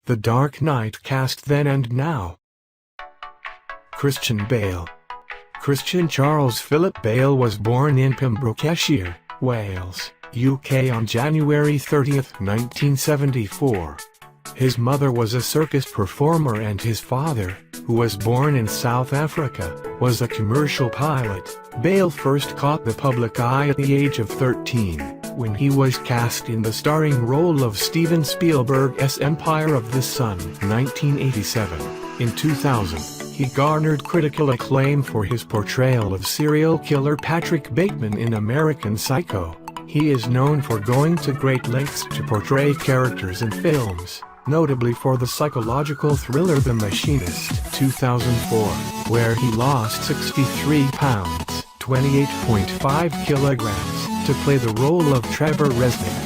The Dark Knight cast then and now. Christian Bale. Christian Charles Philip Bale was born in Pembrokeshire, Wales, UK on January 30, 1974. His mother was a circus performer and his father, who was born in South Africa, was a commercial pilot. Bale first caught the public eye at the age of 13, when he was cast in the starring role of Steven Spielberg's Empire of the Sun, 1987. In 2000, he garnered critical acclaim for his portrayal of serial killer Patrick Bateman in American Psycho. He is known for going to great lengths to portray characters in films, notably for the psychological thriller The Machinist, 2004, where he lost 63 pounds, 28.5 kilograms, to play the role of Trevor Resnick.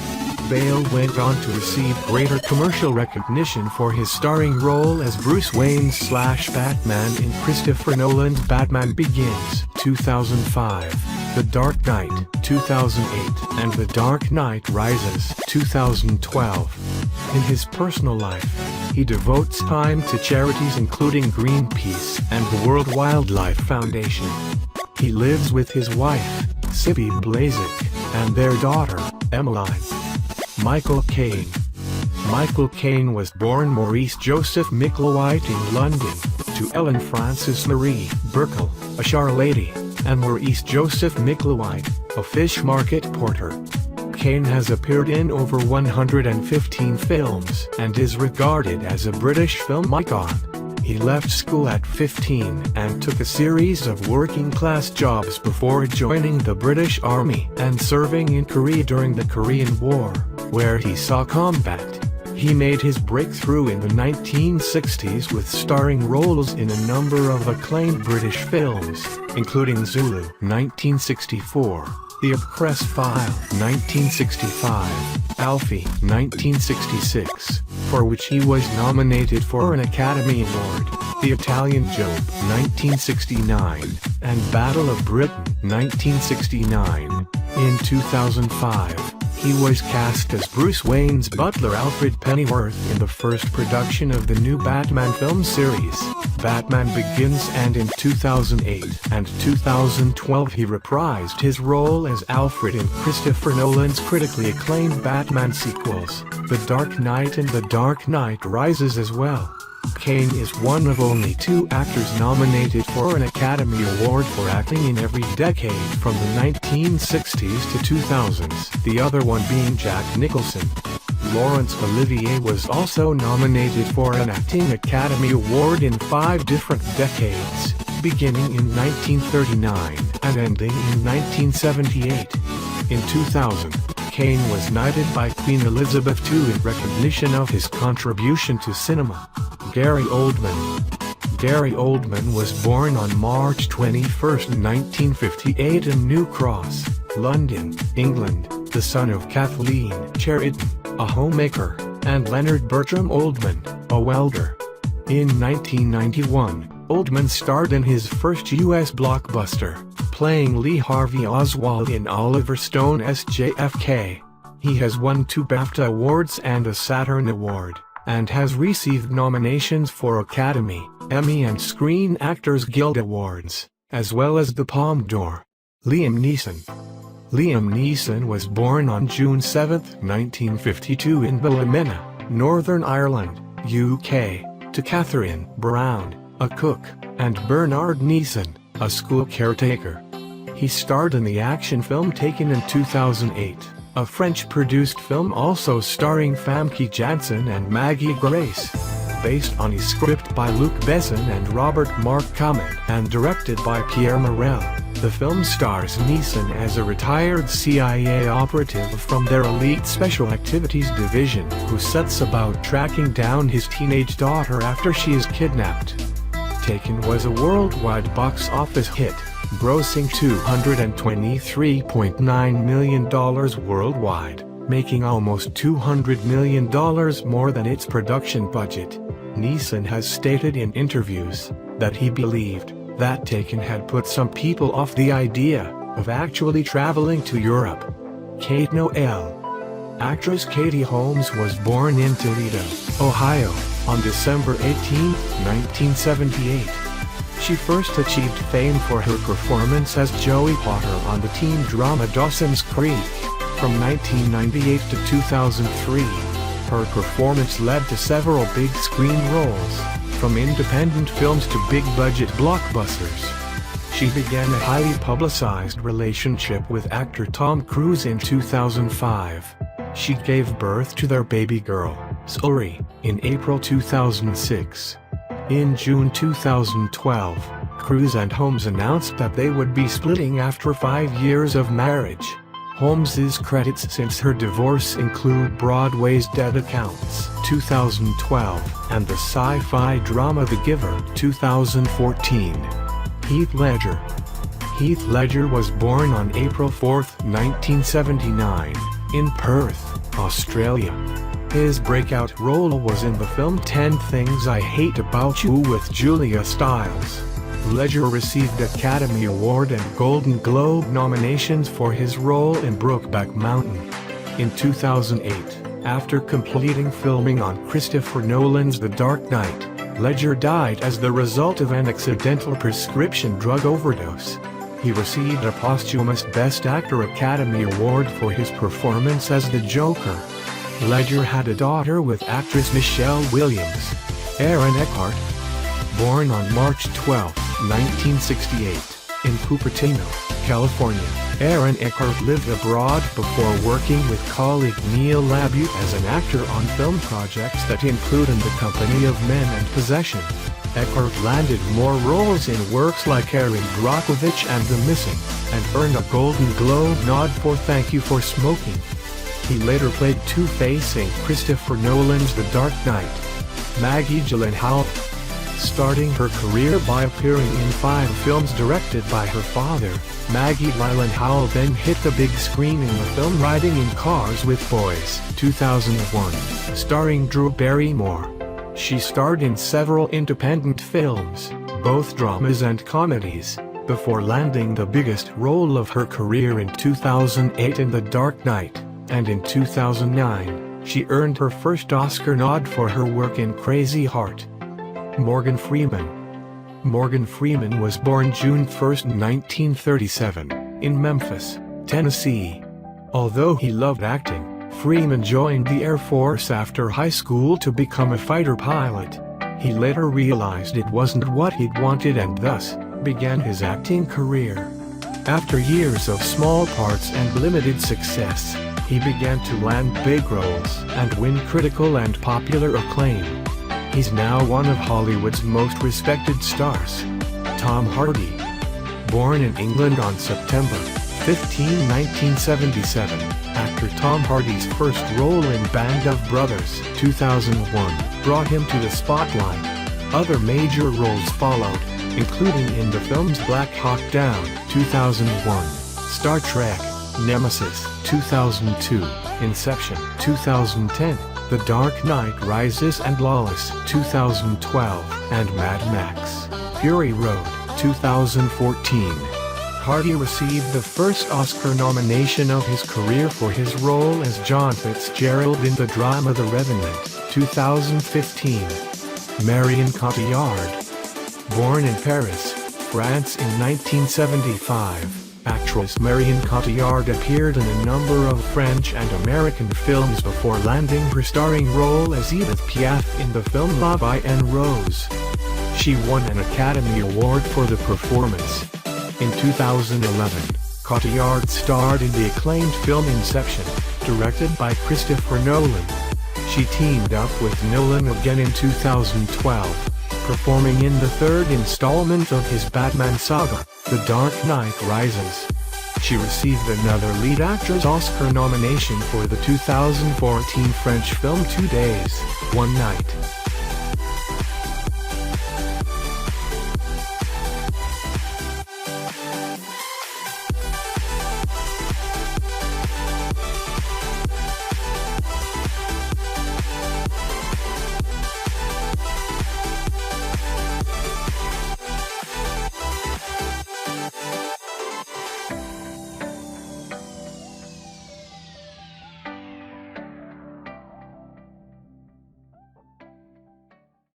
Bale went on to receive greater commercial recognition for his starring role as Bruce Wayne/Batman in Christopher Nolan's Batman Begins, 2005, The Dark Knight, 2008, and The Dark Knight Rises, 2012. In his personal life, he devotes time to charities including Greenpeace and the World Wildlife Foundation. He lives with his wife, Sippy Blazek, and their daughter, Emmeline. Michael Caine. Michael Caine was born Maurice Joseph Micklewhite in London, to Ellen Frances Marie Burkle, a charlady, and Maurice Joseph Micklewhite, a fish market porter. Caine has appeared in over 115 films and is regarded as a British film icon. He left school at 15 and took a series of working-class jobs before joining the British Army and serving in Korea during the Korean War, where he saw combat. He made his breakthrough in the 1960s with starring roles in a number of acclaimed British films, including Zulu, 1964, The Oppress File, 1965, Alfie, 1966, for which he was nominated for an Academy Award, The Italian Job, 1969, and Battle of Britain, 1969. In 2005, he was cast as Bruce Wayne's butler Alfred Pennyworth in the first production of the new Batman film series, Batman Begins, and in 2008 and 2012 he reprised his role as Alfred in Christopher Nolan's critically acclaimed Batman sequels, The Dark Knight and The Dark Knight Rises as well. Caine is one of only 2 actors nominated for an Academy Award for acting in every decade from the 1960s to 2000s, the other one being Jack Nicholson. Laurence Olivier was also nominated for an Acting Academy Award in 5 different decades, beginning in 1939 and ending in 1978. In 2000, Caine was knighted by Queen Elizabeth II in recognition of his contribution to cinema. Gary Oldman. Gary Oldman was born on March 21, 1958 in New Cross, London, England, the son of Kathleen Cheriton, a homemaker, and Leonard Bertram Oldman, a welder. In 1991, Oldman starred in his first U.S. blockbuster, playing Lee Harvey Oswald in Oliver Stone's JFK. He has won 2 BAFTA Awards and a Saturn Award, and has received nominations for Academy, Emmy and Screen Actors Guild Awards, as well as the Palme d'Or. Liam Neeson. Liam Neeson was born on June 7, 1952 in Ballymena, Northern Ireland, UK, to Catherine Brown, a cook, and Bernard Neeson, a school caretaker. He starred in the action film Taken in 2008. A French-produced film also starring Famke Janssen and Maggie Grace, based on a script by Luc Besson and Robert Mark Kamen and directed by Pierre Morel. The film stars Neeson as a retired CIA operative from their elite Special Activities Division who sets about tracking down his teenage daughter after she is kidnapped. Taken was a worldwide box office hit, grossing $223.9 million worldwide, making almost $200 million more than its production budget. Neeson has stated in interviews that he believed that Taken had put some people off the idea of actually traveling to Europe. Kate Noelle. Actress Katie Holmes was born in Toledo, Ohio, on December 18, 1978. She first achieved fame for her performance as Joey Potter on the teen drama Dawson's Creek. From 1998 to 2003, her performance led to several big screen roles, from independent films to big-budget blockbusters. She began a highly publicized relationship with actor Tom Cruise in 2005. She gave birth to their baby girl, Sully, in April 2006. In June 2012, Cruise and Holmes announced that they would be splitting after 5 years of marriage. Holmes's credits since her divorce include Broadway's Dead Accounts, 2012, and the sci-fi drama The Giver, 2014. Heath Ledger. Heath Ledger was born on April 4, 1979, in Perth, Australia. His breakout role was in the film 10 Things I Hate About You with Julia Stiles. Ledger received Academy Award and Golden Globe nominations for his role in Brokeback Mountain. In 2008, after completing filming on Christopher Nolan's The Dark Knight, Ledger died as the result of an accidental prescription drug overdose. He received a posthumous Best Actor Academy Award for his performance as the Joker. Ledger had a daughter with actress Michelle Williams, Aaron Eckhart. Born on March 12, 1968, in Cupertino, California, Aaron Eckhart lived abroad before working with colleague Neil LaBute as an actor on film projects that included The Company of Men and Possession. Eckhart landed more roles in works like Erin Brockovich and The Missing, and earned a Golden Globe nod for Thank You for Smoking. He later played Two-Face in Christopher Nolan's The Dark Knight. Maggie Gyllenhaal, starting her career by appearing in 5 films directed by her father, Maggie Gyllenhaal then hit the big screen in the film Riding in Cars with Boys, 2001, starring Drew Barrymore. She starred in several independent films, both dramas and comedies, before landing the biggest role of her career in 2008 in The Dark Knight. And in 2009, she earned her first Oscar nod for her work in Crazy Heart. Morgan Freeman. Morgan Freeman was born June 1, 1937, in Memphis, Tennessee. Although he loved acting, Freeman joined the Air Force after high school to become a fighter pilot. He later realized it wasn't what he'd wanted and thus began his acting career. After years of small parts and limited success, he began to land big roles and win critical and popular acclaim. He's now one of Hollywood's most respected stars. Tom Hardy. Born in England on September 15, 1977, actor Tom Hardy's first role in Band of Brothers, 2001, brought him to the spotlight. Other major roles followed, including in the films Black Hawk Down, 2001, Star Trek, Nemesis, 2002, Inception, 2010, The Dark Knight Rises and Lawless, 2012, and Mad Max, Fury Road, 2014. Hardy received the first Oscar nomination of his career for his role as John Fitzgerald in the drama The Revenant, 2015. Marion Cotillard. Born in Paris, France in 1975. Actress Marion Cotillard appeared in a number of French and American films before landing her starring role as Edith Piaf in the film La Vie en Rose. She won an Academy Award for the performance. In 2011, Cotillard starred in the acclaimed film Inception, directed by Christopher Nolan. She teamed up with Nolan again in 2012, performing in the third installment of his Batman saga, The Dark Knight Rises. She received another lead actress Oscar nomination for the 2014 French film 2 Days, 1 Night.